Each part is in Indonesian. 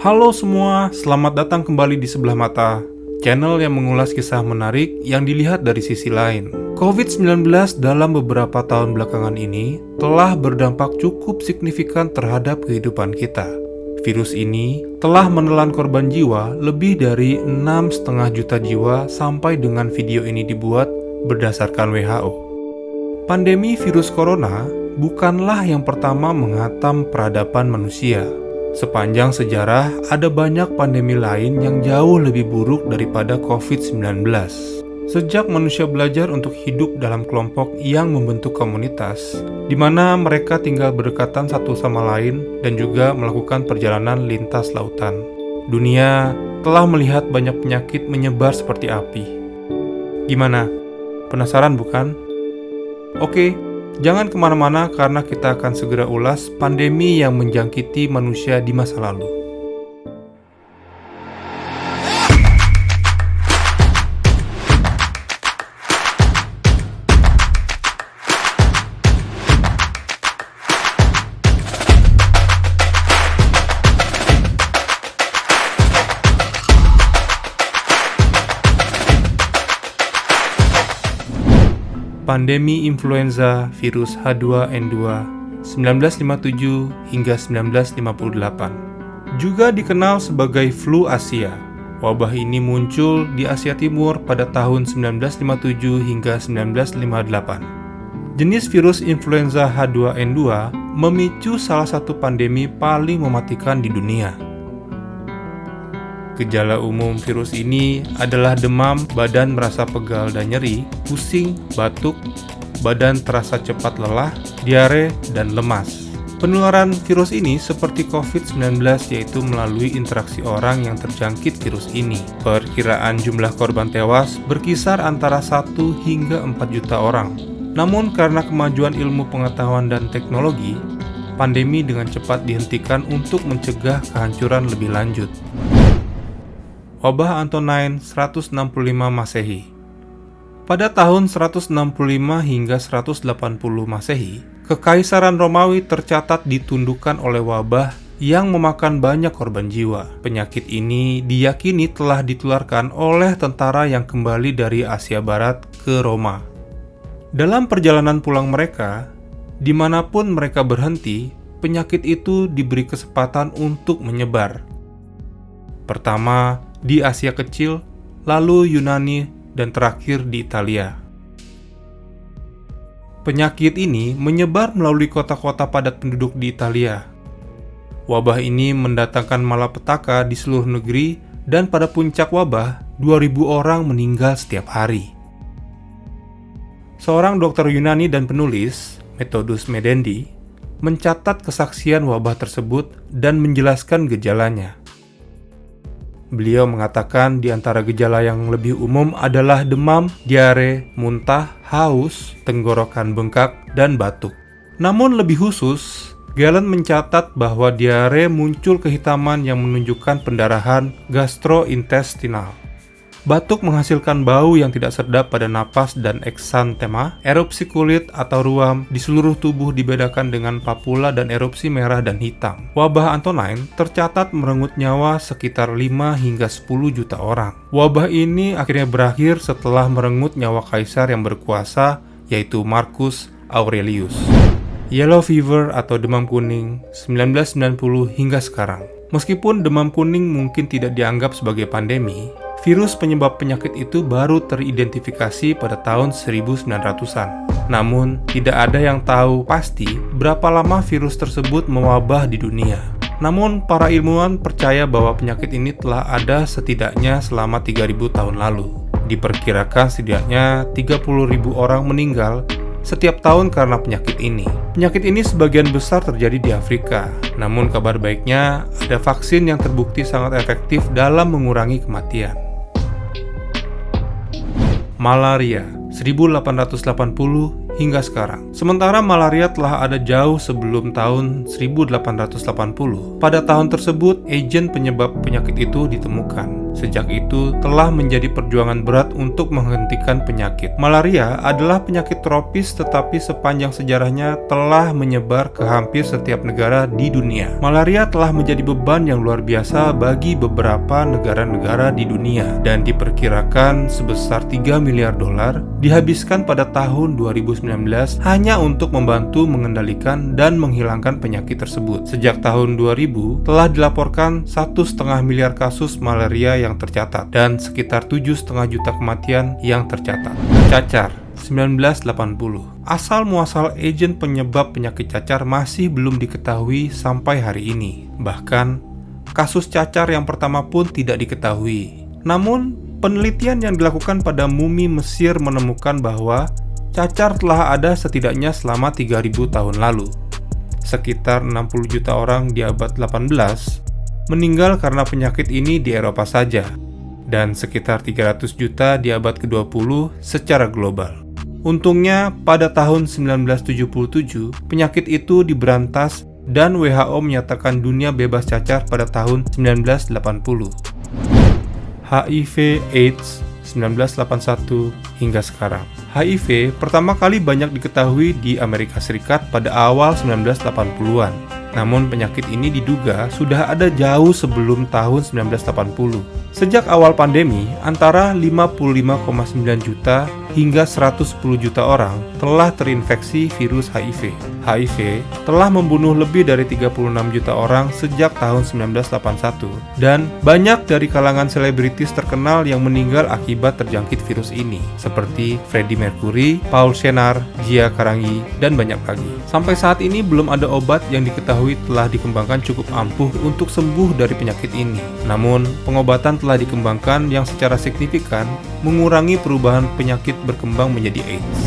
Halo semua, selamat datang kembali di Sebelah Mata, channel yang mengulas kisah menarik yang dilihat dari sisi lain. COVID-19 dalam beberapa tahun belakangan ini telah berdampak cukup signifikan terhadap kehidupan kita. Virus ini telah menelan korban jiwa lebih dari 6,5 juta jiwa sampai dengan video ini dibuat berdasarkan WHO. Pandemi virus corona bukanlah yang pertama menghantam peradaban manusia. Sepanjang sejarah, ada banyak pandemi lain yang jauh lebih buruk daripada COVID-19. Sejak manusia belajar untuk hidup dalam kelompok yang membentuk komunitas, di mana mereka tinggal berdekatan satu sama lain dan juga melakukan perjalanan lintas lautan, dunia telah melihat banyak penyakit menyebar seperti api. Gimana? Penasaran bukan? Oke. Jangan kemana-mana karena kita akan segera ulas pandemi yang menjangkiti manusia di masa lalu. Pandemi influenza virus H2N2 1957 hingga 1958 juga dikenal sebagai flu Asia. Wabah ini muncul di Asia Timur pada tahun 1957 hingga 1958. Jenis virus influenza H2N2 memicu salah satu pandemi paling mematikan di dunia. Gejala umum virus ini adalah demam, badan merasa pegal dan nyeri, pusing, batuk, badan terasa cepat lelah, diare, dan lemas. Penularan virus ini seperti COVID-19 yaitu melalui interaksi orang yang terjangkit virus ini. Perkiraan jumlah korban tewas berkisar antara 1 hingga 4 juta orang. Namun karena kemajuan ilmu pengetahuan dan teknologi, pandemi dengan cepat dihentikan untuk mencegah kehancuran lebih lanjut. Wabah Antonine 165 Masehi. Pada tahun 165 hingga 180 Masehi, Kekaisaran Romawi tercatat ditundukkan oleh wabah yang memakan banyak korban jiwa. Penyakit ini diyakini telah ditularkan oleh tentara yang kembali dari Asia Barat ke Roma. Dalam perjalanan pulang mereka, dimanapun mereka berhenti, penyakit itu diberi kesempatan untuk menyebar. Pertama, di Asia Kecil, lalu Yunani, dan terakhir di Italia. Penyakit ini menyebar melalui kota-kota padat penduduk di Italia. Wabah ini mendatangkan malapetaka di seluruh negeri dan pada puncak wabah, 2.000 orang meninggal setiap hari. Seorang dokter Yunani dan penulis, Methodus Medendi, mencatat kesaksian wabah tersebut dan menjelaskan gejalanya. Beliau mengatakan di antara gejala yang lebih umum adalah demam, diare, muntah, haus, tenggorokan bengkak, dan batuk. Namun lebih khusus, Galen mencatat bahwa diare muncul kehitaman yang menunjukkan pendarahan gastrointestinal. Batuk menghasilkan bau yang tidak sedap pada napas dan eksantema. Erupsi kulit atau ruam di seluruh tubuh dibedakan dengan papula dan erupsi merah dan hitam. Wabah Antonine tercatat merenggut nyawa sekitar 5 hingga 10 juta orang. Wabah ini akhirnya berakhir setelah merenggut nyawa kaisar yang berkuasa, yaitu Marcus Aurelius. Yellow fever atau demam kuning 1990 hingga sekarang. Meskipun demam kuning mungkin tidak dianggap sebagai pandemi, virus penyebab penyakit itu baru teridentifikasi pada tahun 1900-an. Namun, tidak ada yang tahu pasti berapa lama virus tersebut mewabah di dunia. Namun, para ilmuwan percaya bahwa penyakit ini telah ada setidaknya selama 3.000 tahun lalu. Diperkirakan setidaknya 30.000 orang meninggal setiap tahun karena penyakit ini. Penyakit ini sebagian besar terjadi di Afrika. Namun kabar baiknya, ada vaksin yang terbukti sangat efektif dalam mengurangi kematian. Malaria 1880 hingga sekarang. Sementara malaria telah ada jauh sebelum tahun 1880. Pada tahun tersebut, agen penyebab penyakit itu ditemukan. Sejak itu, telah menjadi perjuangan berat untuk menghentikan penyakit. Malaria adalah penyakit tropis tetapi sepanjang sejarahnya telah menyebar ke hampir setiap negara di dunia. Malaria telah menjadi beban yang luar biasa bagi beberapa negara-negara di dunia dan diperkirakan sebesar 3 miliar dolar dihabiskan pada tahun 2019 hanya untuk membantu mengendalikan dan menghilangkan penyakit tersebut. Sejak tahun 2000 telah dilaporkan 1,5 miliar kasus malaria yang tercatat dan sekitar 7,5 juta kematian yang tercatat. Cacar 1980. Asal muasal agen penyebab penyakit cacar masih belum diketahui sampai hari ini. Bahkan kasus cacar yang pertama pun tidak diketahui. Namun penelitian yang dilakukan pada mumi Mesir menemukan bahwa cacar telah ada setidaknya selama 3.000 tahun lalu. Sekitar 60 juta orang di abad 18 meninggal karena penyakit ini di Eropa saja, dan sekitar 300 juta di abad ke-20 secara global. Untungnya, pada tahun 1977, penyakit itu diberantas dan WHO menyatakan dunia bebas cacar pada tahun 1980. HIV/AIDS 1981 hingga sekarang. HIV pertama kali banyak diketahui di Amerika Serikat pada awal 1980-an. Namun penyakit ini diduga sudah ada jauh sebelum tahun 1980. Sejak awal pandemi, antara 55,9 juta hingga 110 juta orang telah terinfeksi virus HIV. HIV telah membunuh lebih dari 36 juta orang sejak tahun 1981, dan banyak dari kalangan selebritis terkenal yang meninggal akibat terjangkit virus ini, seperti Freddie Mercury, Paul Shenar, Gia Karangi, dan banyak lagi. Sampai saat ini belum ada obat yang diketahui telah dikembangkan cukup ampuh untuk sembuh dari penyakit ini. Namun, pengobatan telah dikembangkan yang secara signifikan mengurangi perubahan penyakit berkembang menjadi AIDS.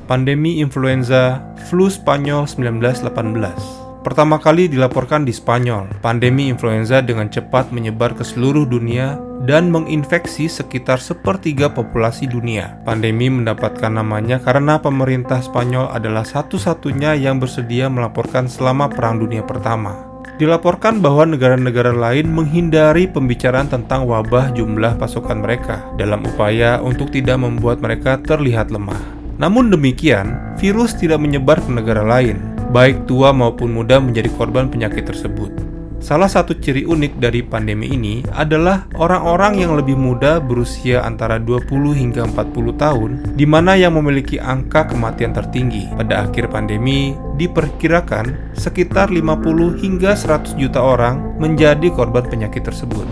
Pandemi influenza flu Spanyol 1918 pertama kali dilaporkan di Spanyol. Pandemi influenza dengan cepat menyebar ke seluruh dunia dan menginfeksi sekitar sepertiga populasi dunia. Pandemi mendapatkan namanya karena pemerintah Spanyol adalah satu-satunya yang bersedia melaporkan selama Perang Dunia Pertama. Dilaporkan bahwa negara-negara lain menghindari pembicaraan tentang wabah jumlah pasukan mereka dalam upaya untuk tidak membuat mereka terlihat lemah. Namun demikian, virus tidak menyebar ke negara lain, baik tua maupun muda menjadi korban penyakit tersebut. Salah satu ciri unik dari pandemi ini adalah orang-orang yang lebih muda berusia antara 20 hingga 40 tahun, di mana yang memiliki angka kematian tertinggi. Pada akhir pandemi, diperkirakan sekitar 50 hingga 100 juta orang menjadi korban penyakit tersebut.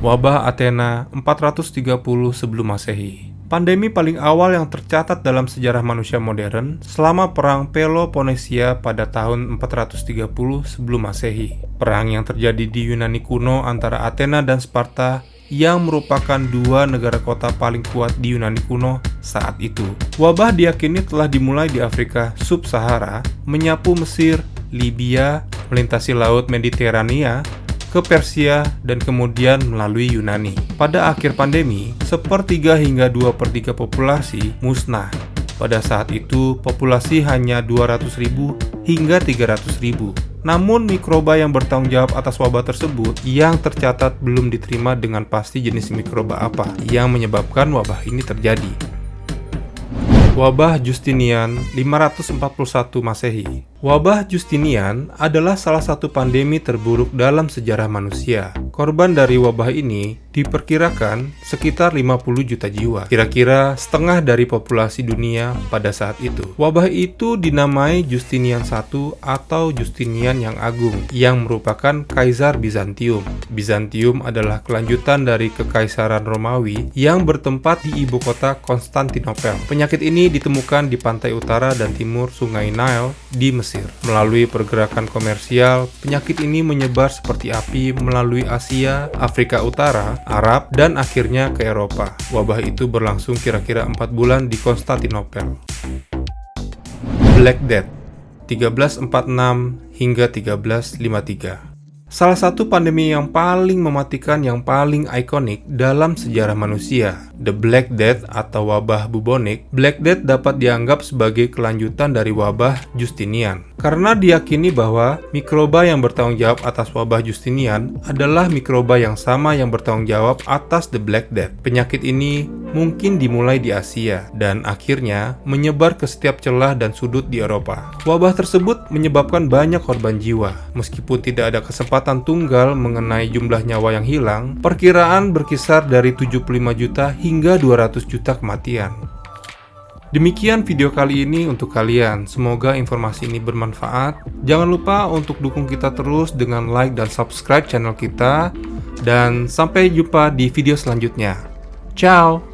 Wabah Athena 430 sebelum Masehi. Pandemi paling awal yang tercatat dalam sejarah manusia modern selama Perang Peloponnesia pada tahun 430 sebelum Masehi. Perang yang terjadi di Yunani kuno antara Athena dan Sparta yang merupakan dua negara kota paling kuat di Yunani kuno saat itu. Wabah diyakini telah dimulai di Afrika Sub-Sahara, menyapu Mesir, Libya, melintasi Laut Mediterania, ke Persia, dan kemudian melalui Yunani. Pada akhir pandemi, 1/3 hingga 2/3 populasi musnah. Pada saat itu, populasi hanya 200.000 hingga 300.000. Namun, mikroba yang bertanggung jawab atas wabah tersebut yang tercatat belum diterima dengan pasti jenis mikroba apa yang menyebabkan wabah ini terjadi. Wabah Justinian 541 Masehi. Wabah Justinian adalah salah satu pandemi terburuk dalam sejarah manusia. Korban dari wabah ini diperkirakan sekitar 50 juta jiwa, kira-kira setengah dari populasi dunia pada saat itu. Wabah itu dinamai Justinian I atau Justinian yang Agung, yang merupakan Kaisar Bizantium. Bizantium adalah kelanjutan dari Kekaisaran Romawi yang bertempat di ibu kota Konstantinopel. Penyakit ini ditemukan di pantai utara dan timur Sungai Nile di Mesir. Melalui pergerakan komersial, penyakit ini menyebar seperti api melalui Asia, Afrika Utara, Arab, dan akhirnya ke Eropa. Wabah itu berlangsung kira-kira 4 bulan di Konstantinopel. Black Death 1346 hingga 1353. Salah satu pandemi yang paling mematikan yang paling ikonik dalam sejarah manusia, The Black Death atau wabah bubonik. Black Death dapat dianggap sebagai kelanjutan dari wabah Justinian, karena diyakini bahwa mikroba yang bertanggung jawab atas wabah Justinian adalah mikroba yang sama yang bertanggung jawab atas The Black Death. Penyakit ini mungkin dimulai di Asia dan akhirnya menyebar ke setiap celah dan sudut di Eropa. Wabah tersebut menyebabkan banyak korban jiwa. Meskipun tidak ada kesempatan tunggal mengenai jumlah nyawa yang hilang, perkiraan berkisar dari 75 juta hingga 200 juta kematian. Demikian video kali ini untuk kalian. Semoga informasi ini bermanfaat. Jangan lupa untuk dukung kita terus dengan like dan subscribe channel kita. Dan sampai jumpa di video selanjutnya. Ciao!